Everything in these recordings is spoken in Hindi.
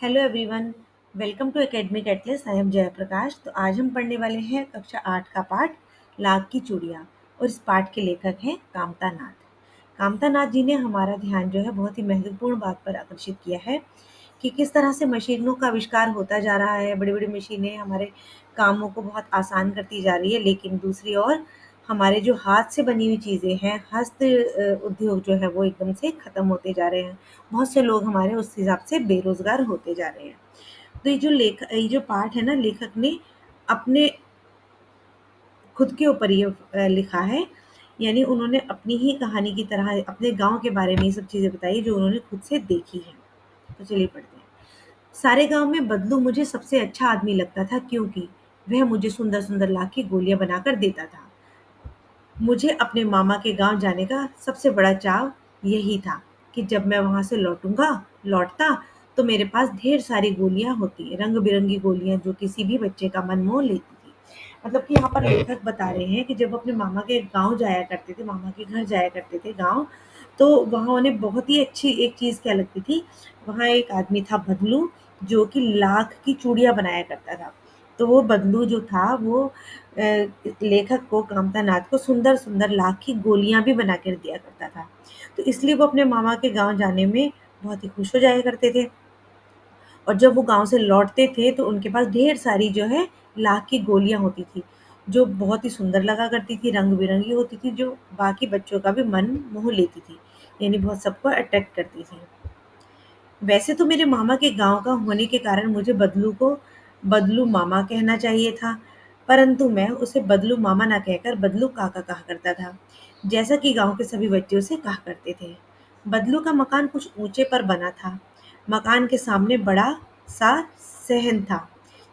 Hello everyone. Welcome to academic atlas. I am Jayprakash. तो आज हम पढ़ने वाले हैं कक्षा 8 का पाठ लाख की चूड़ियाँ। और इस पाठ के लेखक हैं कामता नाथ। कामता नाथ जी ने हमारा ध्यान जो है बहुत ही महत्वपूर्ण बात पर आकर्षित किया है कि किस तरह से मशीनों का आविष्कार होता जा रहा है। बड़ी बड़ी मशीनें हमारे कामों को बहुत आसान करती जा रही है, लेकिन दूसरी ओर हमारे जो हाथ से बनी हुई चीज़ें हैं, हस्त उद्योग जो है वो एकदम से ख़त्म होते जा रहे हैं। बहुत से लोग हमारे उस हिसाब से बेरोज़गार होते जा रहे हैं। तो ये जो पाठ है ना, लेखक ने अपने खुद के ऊपर ये लिखा है। यानी उन्होंने अपनी ही कहानी की तरह अपने गाँव के बारे में ये सब चीज़ें बताई जो उन्होंने खुद से देखी हैं। तो चलिए पढ़ते हैं। सारे गाँव में बदलू मुझे सबसे अच्छा आदमी लगता था, क्योंकि वह मुझे सुंदर-सुंदर लाख की गोलियाँ बनाकर देता था। मुझे अपने मामा के गाँव जाने का सबसे बड़ा चाव यही था कि जब मैं वहाँ से लौटता तो मेरे पास ढेर सारी गोलियाँ होती, रंग-बिरंगी गोलियाँ जो किसी भी बच्चे का मन मोह लेती थी। मतलब कि यहाँ पर लेखक बता रहे हैं कि जब अपने मामा के गाँव जाया करते थे, मामा के घर जाया करते थे गाँव, तो वहाँ उन्हें बहुत ही अच्छी एक चीज़ क्या लगती थी, वहाँ एक आदमी था बदलू, जो कि लाख की चूड़ियाँ बनाया करता था। तो वो बदलू जो था वो लेखक को, कामता नाथ को सुंदर-सुंदर लाख की गोलियाँ भी बना कर दिया करता था। तो इसलिए वो अपने मामा के गाँव जाने में बहुत ही खुश हो जाया करते थे। और जब वो गाँव से लौटते थे तो उनके पास ढेर सारी जो है लाख की गोलियाँ होती थी, जो बहुत ही सुंदर लगा करती थी, रंग-बिरंगी होती थी, जो बाकी बच्चों का भी मन मोह लेती थी, यानी बहुत सबको अट्रैक्ट करती थी। वैसे तो मेरे मामा के गाँव का होने के कारण मुझे बदलू को बदलू मामा कहना चाहिए था, परंतु मैं उसे बदलू मामा ना कहकर बदलू काका कहा करता था, जैसा कि गाँव के सभी बच्चे उसे कहा करते थे। बदलू का मकान कुछ ऊंचे पर बना था। मकान के सामने बड़ा सा सहन था,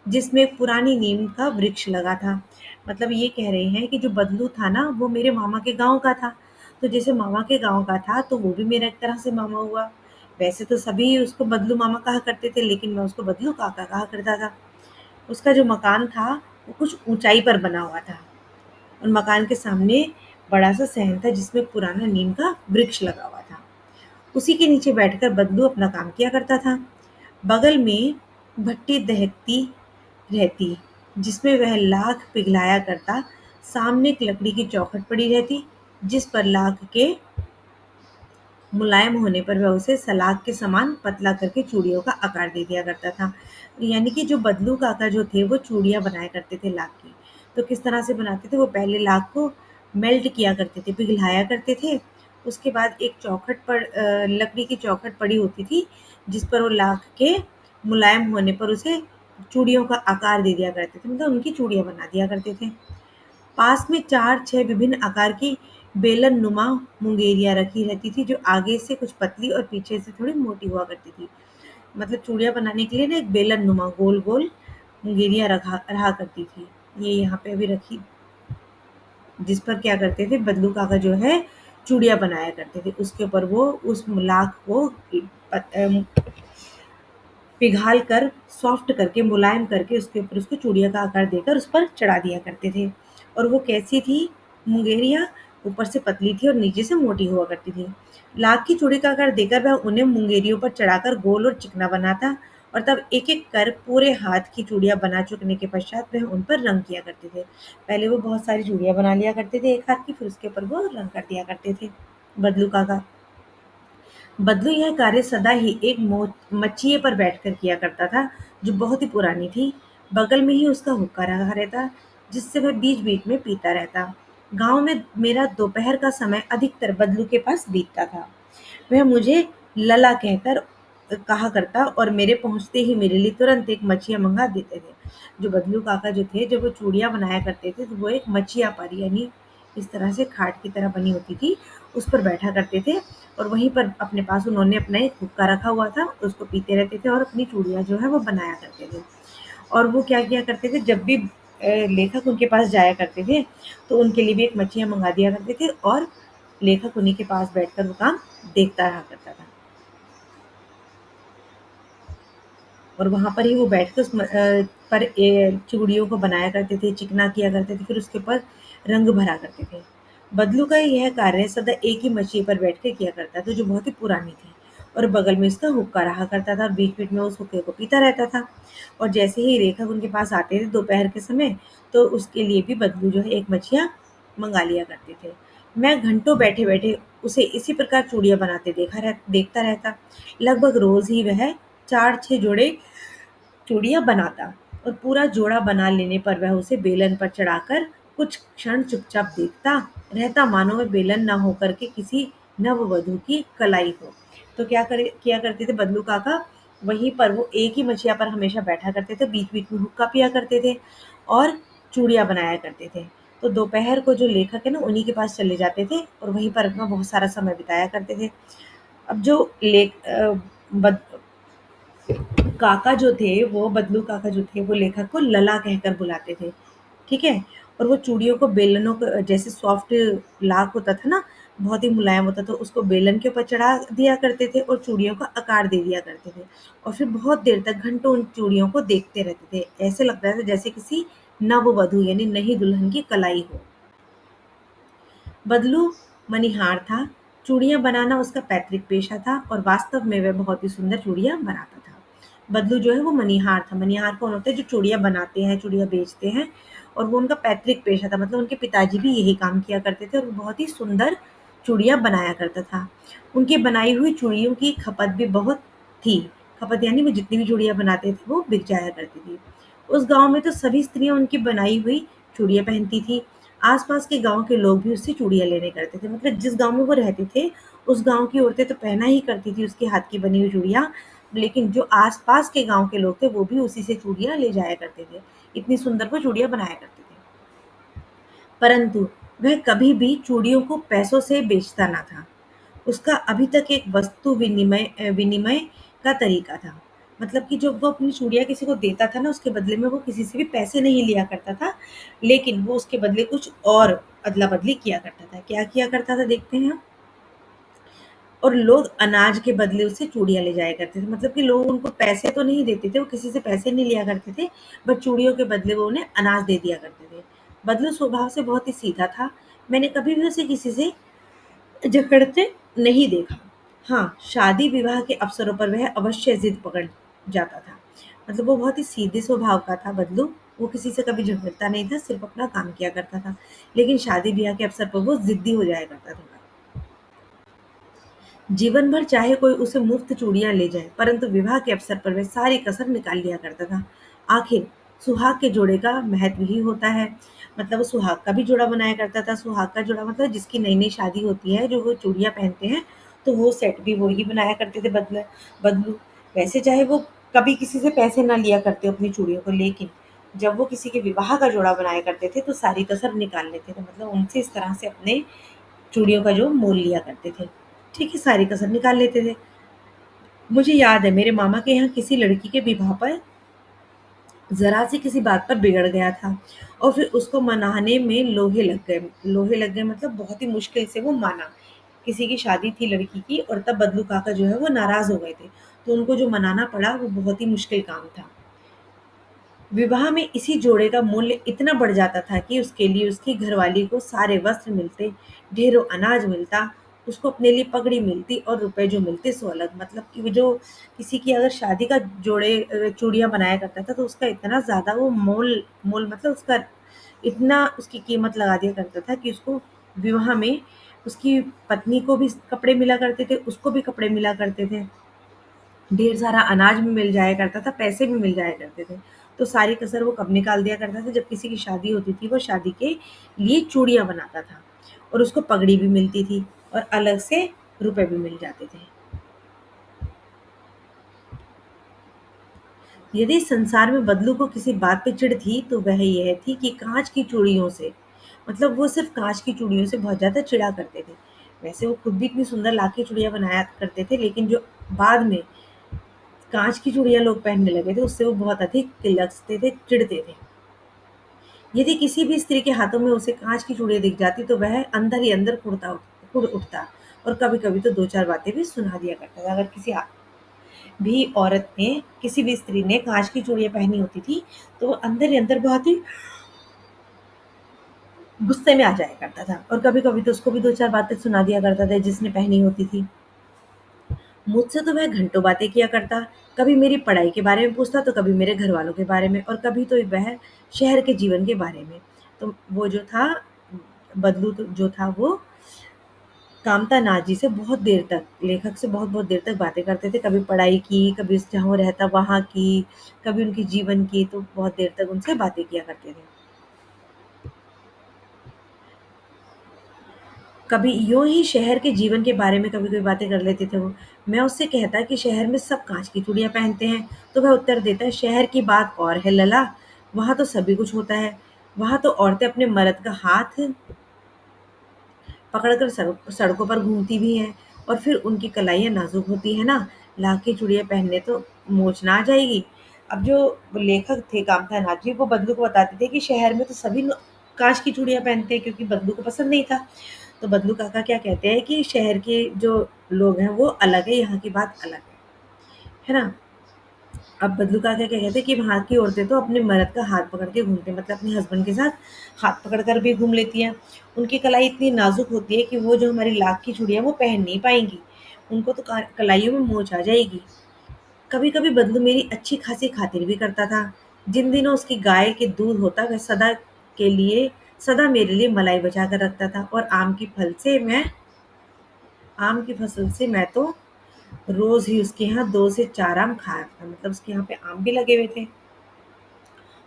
जिसमें एक पुरानी नीम का वृक्ष लगा था। मतलब ये कह रहे हैं कि जो बदलू था ना, वो मेरे मामा के गाँव का था। तो जैसे मामा के गाँव का था, तो वो भी मेरा एक तरह से मामा हुआ। वैसे तो सभी उसको बदलू मामा कहा करते थे, लेकिन मैं उसको बदलू काका कहा करता था। उसका जो मकान था, वो कुछ ऊँचाई पर बना हुआ था और मकान के सामने बड़ा-सा सहन था, जिसमें पुराना नीम का वृक्ष लगा हुआ था। उसी के नीचे बैठकर बदलू अपना काम किया करता था। बगल में भट्टी दहकती रहती, जिसमें वह लाख पिघलाया करता। सामने एक लकड़ी की चौखट पड़ी रहती, जिस पर लाख के मुलायम होने पर वह उसे सलाख के समान पतला करके चूड़ियों का आकार दे दिया करता था। यानी कि जो बदलू काका जो थे वो चूड़ियाँ बनाया करते थे लाख की। तो किस तरह से बनाते थे, वो पहले लाख को मेल्ट किया करते थे, पिघलाया करते थे। उसके बाद एक चौखट पर लकड़ी की चौखट पड़ी होती थी, जिस पर वो लाख के मुलायम होने पर उसे चूड़ियों का आकार दे दिया करते थे, मतलब उनकी चूड़ियाँ बना दिया करते थे। पास में 4-6 विभिन्न आकार की बेलननुमा मुंगेरियाँ रखी रहती थी, जो आगे से कुछ पतली और पीछे से थोड़ी मोटी हुआ करती थी। मतलब चूड़ियाँ बनाने के लिए ना एक बेलननुमा गोल-गोल मुंगेरियाँ रखा रहा करती थी। ये यहाँ पे अभी रखी, जिस पर क्या करते थे बदलू काका जो है चूड़ियाँ बनाया करते थे। उसके ऊपर वो उस लाख को पिघाल कर, सॉफ्ट करके, मुलायम करके उसके ऊपर उसको चूड़िया का आकार देकर उस पर चढ़ा दिया करते थे। और वो कैसी थी मुंगेरियाँ, ऊपर से पतली थी और नीचे से मोटी हुआ करती थी। लाख की चूड़ी का आकार देकर वह उन्हें मुंगेरियों पर चढ़ाकर गोल और चिकना बनाता और तब एक-एक कर पूरे हाथ की चूड़ियाँ बना चुकने के पश्चात वह उन पर रंग किया करते थे। पहले वो बहुत सारी चूड़ियाँ बना लिया करते थे एक हाथ की, फिर उसके ऊपर वो रंग कर दिया करते थे, बदलू काका। बदलू यह कार्य सदा ही एक मचिए पर बैठकर किया करता था, जो बहुत ही पुरानी थी। बगल में ही उसका हुक्का रखा रहता, जिससे वह बीच-बीच में पीता रहता। गाँव में मेरा दोपहर का समय अधिकतर बदलू के पास बीतता था। वह मुझे लला कहकर कहा करता और मेरे पहुँचते ही मेरे लिए तुरंत एक मचिया मँगा देते थे। जो बदलू काका जो थे, जब वो चूड़ियाँ बनाया करते थे, तो वो एक मचिया पर, यानी इस तरह से खाट की तरह बनी होती थी, उस पर बैठा करते थे और वहीं पर अपने पास उन्होंने अपना एक हुक्का रखा हुआ था, उसको पीते रहते थे और अपनी चूड़ियाँ जो है वो बनाया करते थे। और वो क्या किया करते थे, जब भी लेखक उनके पास जाया करते थे, तो उनके लिए भी एक मच्छियाँ मँगा दिया करते थे और लेखक उन्हीं के पास बैठकर वो काम देखता रहा करता था। और वहाँ पर ही वो बैठकर पर चूड़ियों को बनाया करते थे, चिकना किया करते थे, फिर उसके ऊपर रंग भरा करते थे। बदलू का यह कार्य सदा एक ही मछली पर बैठ के किया करता था, जो बहुत ही पुरानी थी और बगल में उसका हुक्का रहा करता था और बीच-बीच में उस हुक्के को पीता रहता था। और जैसे ही रेखक उनके पास आते थे दोपहर के समय, तो उसके लिए भी बदलू जो है एक मछिया मँगा लिया करते थे। मैं घंटों बैठे-बैठे उसे इसी प्रकार चूड़ियाँ बनाते देखता रहता। लगभग रोज़ ही वह 4-6 जोड़े चूड़ियाँ बनाता और पूरा जोड़ा बना लेने पर वह उसे बेलन पर चढ़ाकर कुछ क्षण चुपचाप देखता रहता, मानो वह बेलन न होकर के किसी नववधू की कलाई हो। तो किया करते थे बदलू काका, वहीं पर वो एक ही मछिया पर हमेशा बैठा करते थे, बीच-बीच में हुक्का पिया करते थे और चूड़ियाँ बनाया करते थे। तो दोपहर को जो लेखक है ना उन्हीं के पास चले जाते थे और वहीं पर अपना बहुत सारा समय बिताया करते थे। अब जो बद काका जो थे वो बदलू काका जो थे वो लेखक को लला कहकर बुलाते थे, ठीक है? और वो चूड़ियों को बेलनों क जैसे सॉफ्ट लाख होता था ना, बहुत ही मुलायम होता था, उसको बेलन के ऊपर चढ़ा दिया करते थे और चूड़ियों का आकार दे दिया करते थे। और फिर बहुत देर तक घंटों उन चूड़ियों को देखते रहते थे। ऐसे लगता था जैसे किसी नववधू यानी नई दुल्हन की कलाई हो। बदलू मनिहार था। चूड़ियाँ बनाना उसका पैतृक पेशा था और वास्तव में वह बहुत ही सुंदर चूड़ियाँ बनाता था। बदलू जो है वो मनिहार था। मनिहार कौन होते हैं? जो चूड़ियाँ बनाते हैं, चूड़ियाँ बेचते हैं और वो उनका पैतृक पेशा था। मतलब उनके पिताजी भी यही काम किया करते थे और वो बहुत ही सुंदर चूड़ियाँ बनाया करता था। उनकी बनाई हुई चूड़ियों की खपत भी बहुत थी। खपत यानी वो जितनी भी चूड़ियाँ बनाते थे वो बिक जाया करती थी। उस गाँव में तो सभी स्त्रियाँ उनकी बनाई हुई चूड़ियाँ पहनती थी। आस-पास के गाँव के लोग भी उससे चूड़ियाँ लेने करते थे। मतलब जिस गाँव में वो रहते थे, उस गाँव की औरतें तो पहना ही करती थी उसके हाथ की बनी हुई चूड़ियाँ, लेकिन जो आस-पास के गाँव के लोग थे, वो भी उसी से चूड़ियाँ ले जाया करते थे। इतनी सुंदर वो चूड़ियाँ बनाया करते थे। परंतु वह कभी भी चूड़ियों को पैसों से बेचता ना था। उसका अभी तक एक वस्तु विनिमय का तरीका था। मतलब कि जब वो अपनी चूड़ियाँ किसी को देता था ना, उसके बदले में वो किसी से भी पैसे नहीं लिया करता था, लेकिन वो उसके बदले कुछ और अदला-बदली किया करता था। क्या किया करता था देखते हैं हम? और लोग अनाज के बदले उससे चूड़ियाँ ले जाया करते थे। मतलब कि लोग उनको पैसे तो नहीं देते थे, वो किसी से पैसे नहीं लिया करते थे, बट चूड़ियों के बदले वो उन्हें अनाज दे दिया करते थे। बदलू स्वभाव से बहुत ही सीधा था। मैंने कभी भी उसे किसी से जकड़ते नहीं देखा। हाँ, शादी-विवाह के अवसरों पर वह अवश्य ज़िद पकड़ जाता था। मतलब वो बहुत ही सीधे स्वभाव का था बदलू, वो किसी से कभी झगड़ता नहीं था, सिर्फ़ अपना काम किया करता था। लेकिन शादी-ब्याह के अवसर पर वो ज़िद्दी हो जाया करता था। जीवन भर चाहे कोई उसे मुफ्त चूड़ियाँ ले जाए, परंतु विवाह के अवसर पर वह सारी कसर निकाल लिया करता था। आखिर सुहाग के जोड़े का महत्व ही होता है। मतलब वो सुहाग का भी जोड़ा बनाया करता था। सुहाग का जोड़ा मतलब जिसकी नई-नई शादी होती है, जो वो चूड़ियाँ पहनते हैं, तो वो सेट भी वो ही बनाया करते थे बदलू। वैसे चाहे वो कभी किसी से पैसे ना लिया करते हो अपनी चूड़ियों को, लेकिन जब वो किसी के विवाह का जोड़ा बनाया करते थे, तो सारी कसर निकाल लेते थे। मतलब उनसे इस तरह से अपने चूड़ियों का जो मोल लिया करते थे। ठीक है, सारी कसर निकाल लेते थे। मुझे याद है मेरे मामा के यहाँ किसी लड़की के विवाह पर ज़रा-सी किसी बात पर बिगड़ गया था और फिर उसको मनाने में लोहे लग गए। लोहे लग गए मतलब बहुत ही मुश्किल से वो माना। किसी की शादी थी लड़की की और तब बदलू काका जो है वो नाराज़ हो गए थे। तो उनको जो मनाना पड़ा वो बहुत ही मुश्किल काम था। विवाह में इसी जोड़े का मूल्य इतना बढ़ जाता था कि उसके लिए उसकी घरवाली को सारे वस्त्र मिलते, ढेरों अनाज मिलता, उसको अपने लिए पगड़ी मिलती और रुपए जो मिलते सो अलग। मतलब कि वो जो किसी की अगर शादी का चूड़ियाँ बनाया करता था तो उसका इतना ज़्यादा वो मोल मोल मतलब उसका इतना उसकी कीमत लगा दिया करता था कि उसको विवाह में उसकी पत्नी को भी कपड़े मिला करते थे, उसको भी कपड़े मिला करते थे। ढेर सारा अनाज भी मिल जाया करता था, पैसे भी मिल जाया करते थे। तो सारी कसर वो कब निकाल दिया करता था जब किसी की शादी होती थी, वो शादी के लिए चूड़ियाँ बनाता था और उसको पगड़ी भी मिलती थी और अलग से रुपए भी मिल जाते थे। यदि संसार में बदलू को किसी बात पे चिढ़ थी तो वह यह थी कि काँच की चूड़ियों से। मतलब वो सिर्फ़ काँच की चूड़ियों से बहुत ज़्यादा चिढ़ा करते थे। वैसे वो खुद भी इतनी सुंदर लाख की चूड़ियाँ बनाया करते थे, लेकिन जो बाद में काँच की चूड़ियाँ लोग पहनने लगे थे, उससे वो बहुत अधिक तिलकते थे, चिढ़ते थे। यदि किसी भी स्त्री के हाथों में उसे काँच की चूड़ियाँ दिख जाती तो वह अंदर ही अंदर कुढ़ उठता और कभी-कभी तो 2-4 बातें भी सुना दिया करता था। अगर किसी भी औरत ने, किसी भी स्त्री ने काँच की चूड़ियाँ पहनी होती थी, तो वो अंदर ही अंदर बहुत ही गुस्से में आ जाया करता था और कभी-कभी तो उसको भी 2-4 बातें सुना दिया करता था जिसने पहनी होती थी। मुझसे तो वह घंटों बातें किया करता, कभी मेरी पढ़ाई के बारे में पूछता तो कभी मेरे घर वालों के बारे में और कभी तो वह शहर के जीवन के बारे में। तो वो जो था बदलू तो जो था वो कामता नाथ जी से बहुत देर तक लेखक से बहुत-बहुत देर तक बातें करते थे। कभी पढ़ाई की, कभी जहाँ वो रहता वहाँ की, कभी उनके जीवन की, तो बहुत देर तक उनसे बातें किया करते थे। कभी यूँ ही शहर के जीवन के बारे में कभी-कभी बातें कर लेते थे वो। मैं उससे कहता कि शहर में सब काँच की चूड़ियाँ पहनते हैं, तो वह उत्तर देता, शहर की बात और है लला, वहाँ तो सभी कुछ होता है। वहाँ तो औरतें अपने मर्द का हाथ पकड़कर सड़कों पर घूमती भी हैं और फिर उनकी कलाइयाँ नाजुक होती है ना, लाख की चूड़ियाँ पहनने तो मोच ना आ जाएगी। अब जो लेखक थे कामता नाथ जी वो बदलू को बताते थे कि शहर में तो सभी कांच की चूड़ियाँ पहनते हैं क्योंकि बदलू को पसंद नहीं था। तो बदलू काका क्या कहते हैं कि शहर के जो लोग हैं वो अलग है, यहाँ की बात अलग है ना। अब बदलू काका क्या कहते हैं कि वहाँ की औरतें तो अपने मर्द का हाथ पकड़ के घूमते हैं, मतलब अपने हस्बैंड के साथ हाथ पकड़ कर भी घूम लेती हैं। उनकी कलाई इतनी नाजुक होती है कि वो जो हमारी लाख की चूड़ियाँ वो पहन नहीं पाएंगी, उनको तो कलाइयों में मोच आ जाएगी। कभी कभी बदलू मेरी अच्छी खासी खातिर भी करता था। जिन दिनों उसकी गाय के दूध होता वह के लिए सदा मेरे लिए मलाई बचा कर रखता था और आम की फसल से मैं तो रोज ही उसके यहाँ 2 से 4 आम खाया था, मतलब उसके यहाँ पे आम भी लगे हुए थे।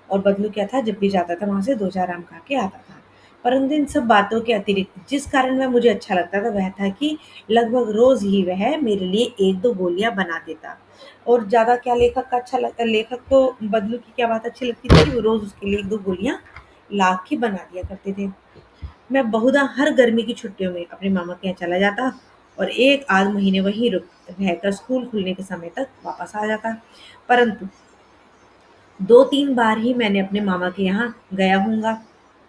और बदलू क्या था जब भी जाता था वहां से 2-4 आम खा के आता था। परंतु इन सब बातों के अतिरिक्त जिस कारण वह मुझे अच्छा लगता था वह था कि लगभग रोज ही वह मेरे लिए 1-2 गोलियां बना देता। और ज्यादा क्या लेखक का अच्छा लगता, लेखक तो बदलू की क्या बात अच्छी लगती थी कि वो रोज उसके लिए 1-2 गोलियां ला के बना दिया करते थे। मैं बहुधा हर गर्मी की छुट्टियों में अपने मामा के यहाँ चला जाता और एक आध महीने वहीं रुक रहकर स्कूल खुलने के समय तक वापस आ जाता। परंतु 2-3 बार ही मैंने अपने मामा के यहाँ गया हूँगा।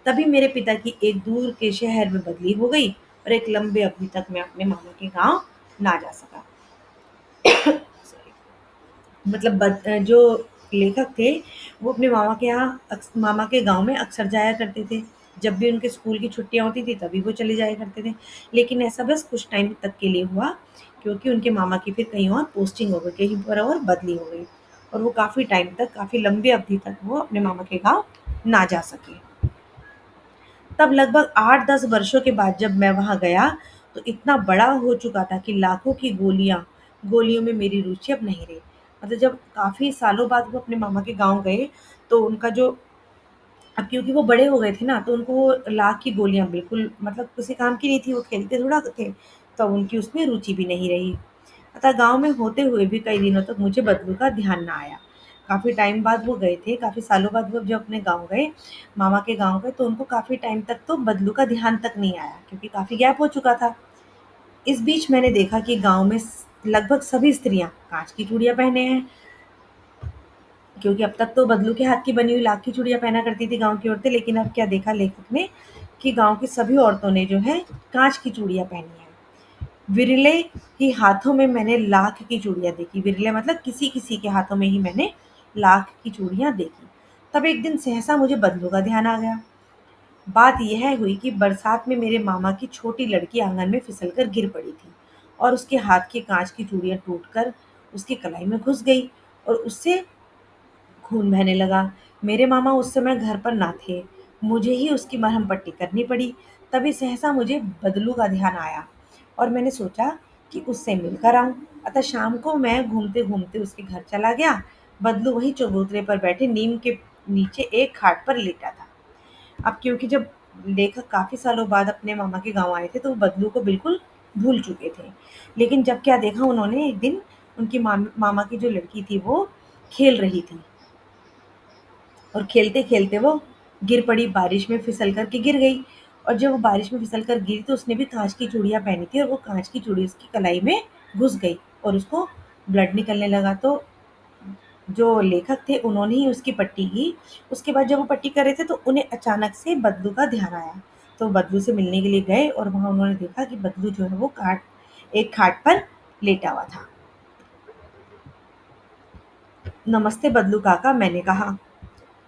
तभी मेरे पिता की एक दूर के शहर में बदली हो गई और एक लंबे अवधि तक मैं अपने मामा के गाँव ना जा सका। सॉरी। मतलब जो लेखक थे वो अपने मामा के यहाँ मामा के गाँव में अक्सर जाया करते थे। जब भी उनके स्कूल की छुट्टियाँ होती थी तभी वो चले जाया करते थे। लेकिन ऐसा बस कुछ टाइम तक के लिए हुआ क्योंकि उनके मामा की फिर कहीं और पोस्टिंग हो गई, कहीं पर और बदली हो गई और वो काफ़ी टाइम तक, काफ़ी लंबी अवधि तक वो अपने मामा के गाँव ना जा सके। तब लगभग 8-10 वर्षों के बाद जब मैं वहाँ गया तो इतना बड़ा हो चुका था कि लाखों की गोलियों में मेरी रुचि अब नहीं रही। मतलब जब काफ़ी सालों बाद वो अपने मामा के गाँव गए तो उनका जो, अब क्योंकि वो बड़े हो गए थे ना तो उनको वो लाख की गोलियाँ बिल्कुल मतलब किसी काम की नहीं थी, वो खेलते थोड़ा थे, तो उनकी उसमें रुचि भी नहीं रही। अतः गाँव में होते हुए भी कई दिनों तक मुझे बदलू का ध्यान ना आया। काफ़ी टाइम बाद वो गए थे, काफ़ी सालों बाद वो जब अपने गाँव गए, मामा के गाँव गए तो उनको काफ़ी टाइम तक तो बदलू का ध्यान तक नहीं आया क्योंकि काफ़ी गैप हो चुका था। इस बीच मैंने देखा कि गाँव में लगभग सभी स्त्रियाँ काँच की चूड़ियाँ पहने हैं, क्योंकि अब तक तो बदलू के हाथ की बनी हुई लाख की चूड़ियाँ पहना करती थी गाँव की औरतें, लेकिन अब क्या देखा लेखक ने कि गाँव की सभी औरतों ने जो है काँच की चूड़ियाँ पहनी हैं। विरले ही हाथों में मैंने लाख की चूड़ियाँ देखी। विरले मतलब किसी-किसी के हाथों में ही मैंने लाख की चूड़ियाँ देखी। तब एक दिन सहसा मुझे बदलू का ध्यान आ गया। बात यह हुई कि बरसात में मेरे मामा की छोटी लड़की आंगन में फिसलकर गिर पड़ी थी और उसके हाथ की काँच की चूड़ियाँ टूटकर उसकी कलाई में घुस गई और उससे खून बहने लगा। मेरे मामा उस समय घर पर ना थे। मुझे ही उसकी मरहम पट्टी करनी पड़ी। तभी सहसा मुझे बदलू का ध्यान आया और मैंने सोचा कि उससे मिलकर आऊं। अतः शाम को मैं घूमते घूमते उसके घर चला गया। बदलू वही चबूतरे पर बैठे नीम के नीचे एक खाट पर लेटा था। अब क्योंकि जब लेखक काफी सालों बाद अपने मामा के गांव आए थे तो वो बदलू को बिल्कुल भूल चुके थे। लेकिन जब क्या देखा उन्होंने एक दिन उनकी मामा की जो लड़की थी वो खेल रही थी और खेलते-खेलते वो गिर पड़ी, बारिश में फिसल कर के गिर गई और जब वो बारिश में फिसल कर गिरी तो उसने भी काँच की चूड़ियाँ पहनी थी और वो काँच की चूड़ी उसकी कलाई में घुस गई और उसको ब्लड निकलने लगा। तो जो लेखक थे उन्होंने ही उसकी पट्टी की। उसके बाद जब वो पट्टी कर रहे थे तो उन्हें अचानक से बदलू का ध्यान आया। तो बदलू से मिलने के लिए गए और वहाँ उन्होंने देखा कि बदलू जो है वो एक खाट पर लेटा हुआ था। "नमस्ते बदलू काका," मैंने कहा।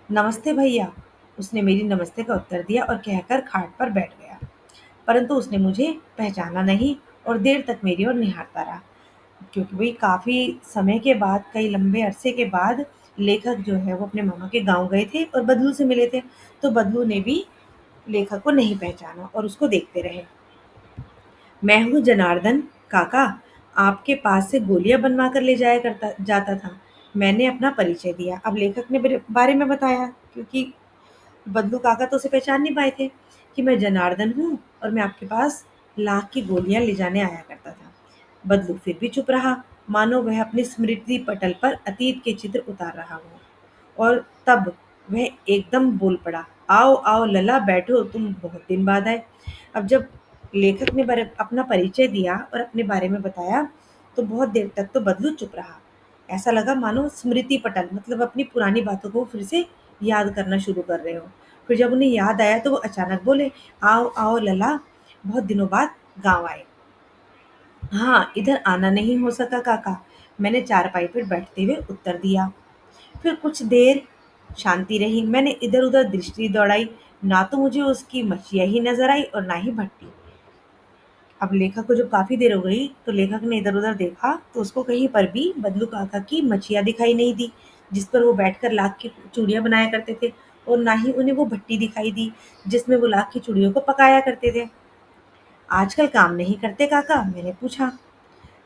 "नमस्ते भैया," उसने मेरी नमस्ते का उत्तर दिया और कहकर खाट पर बैठ गया। परंतु उसने मुझे पहचाना नहीं और देर तक मेरी ओर निहारता रहा। क्योंकि वही काफ़ी समय के बाद, कई लंबे अरसे के बाद लेखक जो है वो अपने मामा के गाँव गए थे और बदलू से मिले थे। तो बदलू ने भी लेखक को नहीं पहचाना और उसको देखते रहे। मैं हूँ जनार्दन काका, आपके पास से गोलियां बनवा कर ले जाया करता जाता था। मैंने अपना परिचय दिया। अब लेखक ने मेरे बारे में बताया, क्योंकि बदलू काका तो उसे पहचान नहीं पाए थे कि मैं जनार्दन हूँ और मैं आपके पास लाख की गोलियां ले जाने आया करता था। बदलू फिर भी चुप रहा, मानो वह अपनी स्मृति पटल पर अतीत के चित्र उतार रहा हो। और तब वह एकदम बोल पड़ा, आओ आओ लला, बैठो, तुम बहुत दिन बाद आए। अब जब लेखक ने अपना परिचय दिया और अपने बारे में बताया, तो बहुत देर तक तो बदलू चुप रहा। ऐसा लगा मानो स्मृति पटल, मतलब अपनी पुरानी बातों को फिर से याद करना शुरू कर रहे हो। फिर जब उन्हें याद आया तो वो अचानक बोले, आओ आओ लला, बहुत दिनों बाद गांव आए। हाँ, इधर आना नहीं हो सका काका, मैंने चारपाई पर बैठते हुए उत्तर दिया। फिर कुछ देर शांति रही। मैंने इधर उधर दृष्टि दौड़ाई, ना तो मुझे उसकी मछिया ही नजर आई और ना ही भट्टी। अब लेखक को जब काफी देर हो गई तो लेखक ने इधर उधर देखा, तो उसको कहीं पर भी बदलू काका की मछिया दिखाई नहीं दी, जिस पर वो बैठकर लाख की चूड़ियां बनाया करते थे, और ना ही उन्हें वो भट्टी दिखाई दी जिसमें वो लाख की चूड़ियों को पकाया करते थे। आजकल काम नहीं करते काका, मैंने पूछा।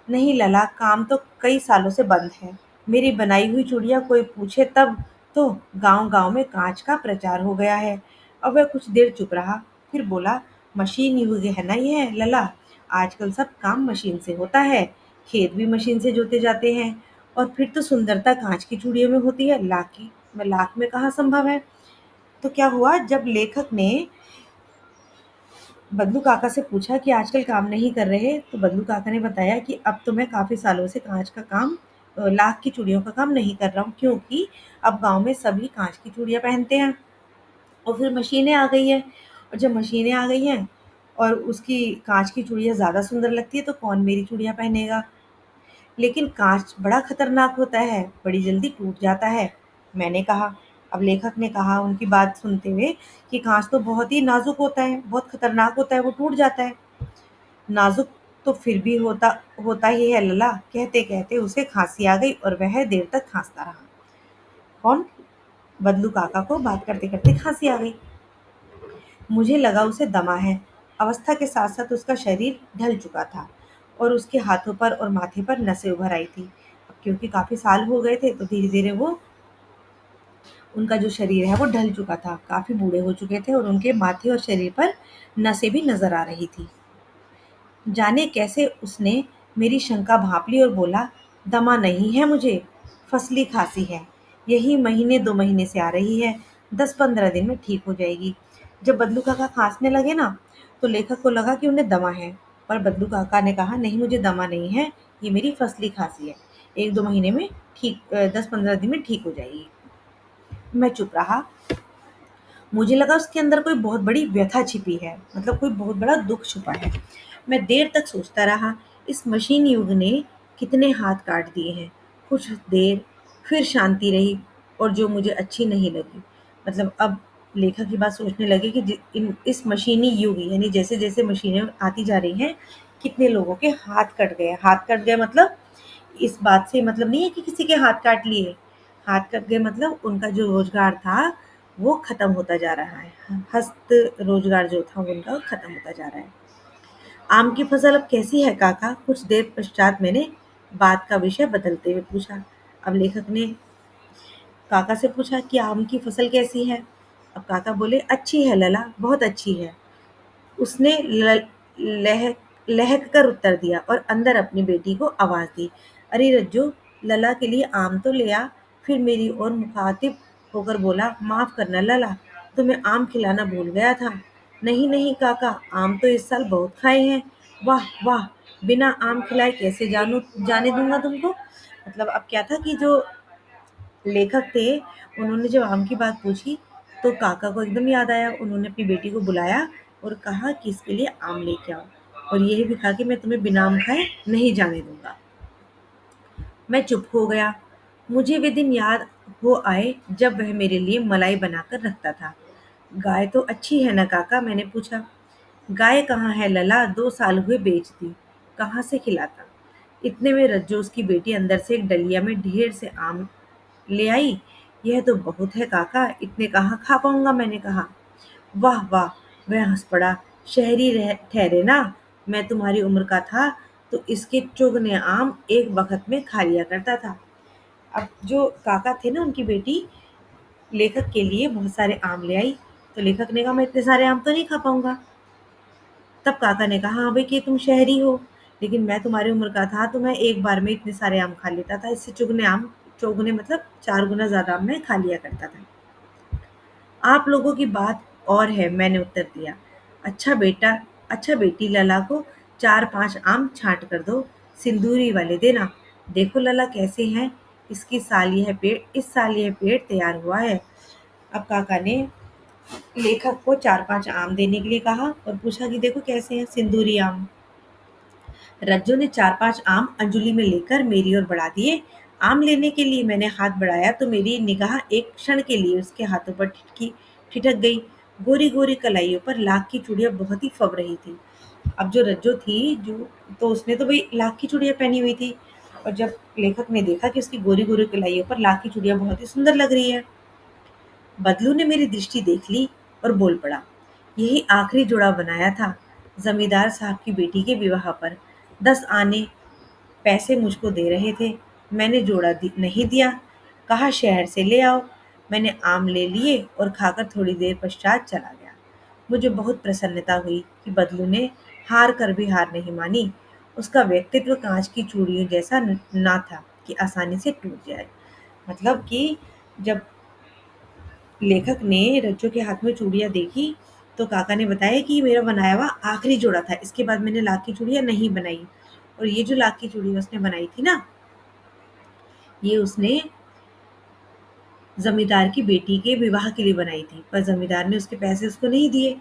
नहीं लला, काम तो कई सालों से बंद है। मेरी बनाई हुई चूड़ियां कोई पूछे तब तो गांव गांव में कांच का प्रचार हो गया है। अब वह कुछ देर चुप रहा, फिर बोला, मशीन युग है ना ये लला, आजकल सब काम मशीन से होता है, खेत भी मशीन से जोते जाते हैं, और फिर तो सुंदरता कांच की चूड़ियों में होती है, लाख की मैं लाख में कहाँ संभव है। तो क्या हुआ, जब लेखक ने बदलू काका से पूछा कि आजकल काम नहीं कर रहे, तो बदलू काका ने बताया कि अब तो मैं काफ़ी सालों से काँच का काम, लाख की चूड़ियों का काम नहीं कर रहा हूँ, क्योंकि अब गाँव में सभी काँच की चूड़ियाँ पहनते हैं और फिर मशीनें आ गई हैं। और जब मशीनें आ गई हैं और उसकी काँच की चूड़ियाँ ज़्यादा सुंदर लगती है, तो कौन मेरी चूड़ियाँ पहनेगा? लेकिन काँच बड़ा खतरनाक होता है, बड़ी जल्दी टूट जाता है, मैंने कहा। अब लेखक ने कहा उनकी बात सुनते हुए कि काँच तो बहुत ही नाजुक होता है, बहुत खतरनाक होता है, वो टूट जाता है। नाजुक तो फिर भी होता होता ही है लला, कहते कहते उसे खांसी आ गई और वह देर तक खांसता रहा। कौन? बदलू काका को बात करते करते खांसी आ गई। मुझे लगा उसे दमा है। अवस्था के साथ साथ उसका शरीर ढल चुका था और उसके हाथों पर और माथे पर नसें उभर आई थी। अब क्योंकि काफी साल हो गए थे तो धीरे धीरे वो उनका जो शरीर है वो ढल चुका था, काफी बूढ़े हो चुके थे और उनके माथे और शरीर पर नसें भी नजर आ रही थी। जाने कैसे उसने मेरी शंका भांप ली और बोला, दमा नहीं है मुझे, फसली खांसी है। यही महीने 2 महीने से आ रही है, 10-15 दिन में ठीक हो जाएगी। जब बदलू काका खांसने लगे ना, तो लेखक को लगा कि उन्हें दमा है, पर बदलू काका ने कहा, नहीं मुझे दमा नहीं है, ये मेरी फसली खांसी है, 1-2 महीने में ठीक, 10-15 दिन में ठीक हो जाएगी। मैं चुप रहा। मुझे लगा उसके अंदर कोई बहुत बड़ी व्यथा छिपी है, मतलब कोई बहुत बड़ा दुख छुपा है। मैं देर तक सोचता रहा, इस मशीन युग ने कितने हाथ काट दिए हैं। कुछ देर फिर शांति रही और जो मुझे अच्छी नहीं लगी। मतलब अब लेखक की बात सोचने लगे कि इस मशीनी युग, यानी जैसे जैसे मशीनें आती जा रही हैं, कितने लोगों के हाथ कट गए। हाथ कट गए मतलब इस बात से मतलब नहीं है कि किसी के हाथ काट लिए। हाथ कट गए मतलब उनका जो रोजगार था वो खत्म होता जा रहा है। हस्त रोजगार जो था वो उनका खत्म होता जा रहा है। आम की फसल अब कैसी है काका? कुछ देर पश्चात मैंने बात का विषय बदलते हुए पूछा। अब लेखक ने काका से पूछा कि आम की फसल कैसी है? अब काका बोले, अच्छी है लला, बहुत अच्छी है। उसने लह लहक कर उत्तर दिया और अंदर अपनी बेटी को आवाज दी, अरे रज्जो, लला के लिए आम तो ले आ। फिर मेरी ओर मुखातिब होकर बोला, माफ करना लला, तुम्हें आम खिलाना भूल गया था। नहीं नहीं काका, आम तो इस साल बहुत खाए हैं। वाह वाह, बिना आम खिलाए कैसे जानू जाने दूंगा तुमको। मतलब अब क्या था कि जो लेखक थे, उन्होंने जब आम की बात पूछी तो काका को एकदम याद आया। उन्होंने अपनी बेटी को बुलाया और कहा कि इसके लिए आम लेके आओ, और यही भी कहा कि मैं तुम्हें बिना आम खाए नहीं जाने दूंगा। मैं चुप हो गया। मुझे वे दिन याद हो आए जब वह मेरे लिए मलाई बनाकर रखता था। गाय तो अच्छी है ना काका, मैंने पूछा। गाय कहाँ है लला, 2 साल हुए बेच दी, कहाँ से खिलाता। इतने में रज्जो उसकी बेटी अंदर से एक डलिया में ढेर से आम ले आई। यह तो बहुत है काका, इतने कहाँ खा पाऊंगा, मैंने कहा। वाह वाह, वह हंस पड़ा। शहरी ठहरे ना, मैं तुम्हारी उम्र का था तो इसके चुगने आम एक वक्त में खा लिया करता था। अब जो काका थे ना, उनकी बेटी लेखक के लिए बहुत सारे आम ले आई। तो लेखक ने कहा मैं इतने सारे आम तो नहीं खा पाऊंगा। तब काका ने कहा हाँ भाई कि तुम शहरी हो, लेकिन मैं तुम्हारी उम्र का था तो मैं एक बार में इतने सारे आम खा लेता था। इससे चुगने आम, चौगुने मतलब 4 गुना ज्यादा आम मैं खा लिया करता था। आप लोगों की बात और है, मैंने उत्तर दिया। अच्छा बेटा, अच्छा बेटी, लला को 4-5 आम छांट कर दो, सिंदूरी वाले देना। देखो लला कैसे हैं, इस साल यह पेड़ तैयार हुआ है। अब काका ने लेखक को 4-5 आम देने के लिए कहा और पूछा कि देखो कैसे हैं सिंदूरी आम। रज्जो ने 4-5 आम अंजुली में लेकर मेरी ओर बढ़ा दिए। आम लेने के लिए मैंने हाथ बढ़ाया तो मेरी निगाह एक क्षण के लिए उसके हाथों पर ठिठक गई। गोरी गोरी कलाइयों पर लाख की चूड़ियां बहुत ही फब रही थी। अब जो रज्जो थी, जो तो उसने तो भाई लाख की चूड़ियां पहनी हुई थी, और जब लेखक ने देखा कि उसकी गोरी गोरी कलाइयों पर लाख की चूड़ियां बहुत ही सुंदर लग रही है, बदलू ने मेरी दृष्टि देख ली और बोल पड़ा, यही आखिरी जोड़ा बनाया था जमींदार साहब की बेटी के विवाह पर। 10 आने पैसे मुझको दे रहे थे, मैंने नहीं दिया, कहा शहर से ले आओ। मैंने आम ले लिए और खाकर थोड़ी देर पश्चात चला गया। मुझे बहुत प्रसन्नता हुई कि बदलू ने हार कर भी हार नहीं मानी। उसका व्यक्तित्व कांच की चूड़ियों जैसा ना था कि आसानी से टूट जाए। मतलब कि जब लेखक ने रज्जो के हाथ में चूड़ियां देखी तो काका ने बताया कि ये मेरा बनाया हुआ आखिरी जोड़ा था, इसके बाद मैंने लाख की चूड़ियां नहीं बनाई। और ये जो लाख की चूड़ियां उसने बनाई थी ना, ये उसने जमींदार की बेटी के विवाह के लिए बनाई थी, पर जमींदार ने उसके पैसे उसको नहीं दिए।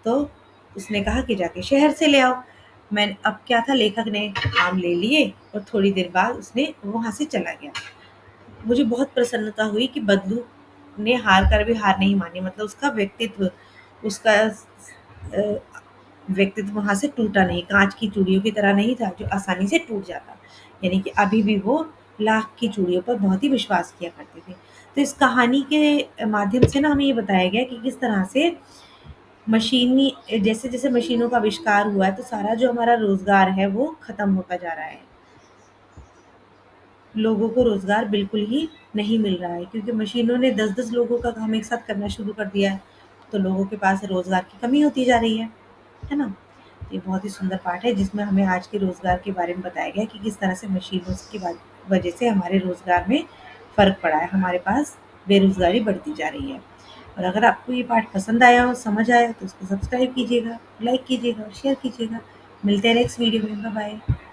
तो उसने कहा कि जाके शहर से ले आओ। मैं अब क्या था, लेखक ने आम ले लिए और थोड़ी देर बाद उसने वहां से चला गया। मुझे बहुत प्रसन्नता हुई कि बदलू ने हार कर भी हार नहीं मानी। मतलब उसका व्यक्तित्व वहां से टूटा नहीं, कांच की चूड़ियों की तरह नहीं था जो आसानी से टूट जाता। यानी कि अभी भी वो लाख की चूड़ियों पर बहुत ही विश्वास किया करते थे। तो इस कहानी के माध्यम से ना हमें ये बताया गया कि किस तरह से मशीनी जैसे जैसे मशीनों का आविष्कार हुआ है, तो सारा जो हमारा रोजगार है वो खत्म होता जा रहा है। लोगों को रोजगार बिल्कुल ही नहीं मिल रहा है, क्योंकि मशीनों ने 10-10 लोगों का काम एक साथ करना शुरू कर दिया है। तो लोगों के पास रोजगार की कमी होती जा रही है ना? ये बहुत ही सुंदर पाठ है जिसमें हमें आज के रोजगार के बारे में बताया गया कि किस तरह से मशीनों की वजह से हमारे रोजगार में फर्क पड़ा है, हमारे पास बेरोजगारी बढ़ती जा रही है। और अगर आपको ये पाठ पसंद आया हो, समझ आया, तो उसको सब्सक्राइब कीजिएगा, लाइक कीजिएगा और शेयर कीजिएगा। मिलते हैं नेक्स्ट वीडियो में। Bye bye.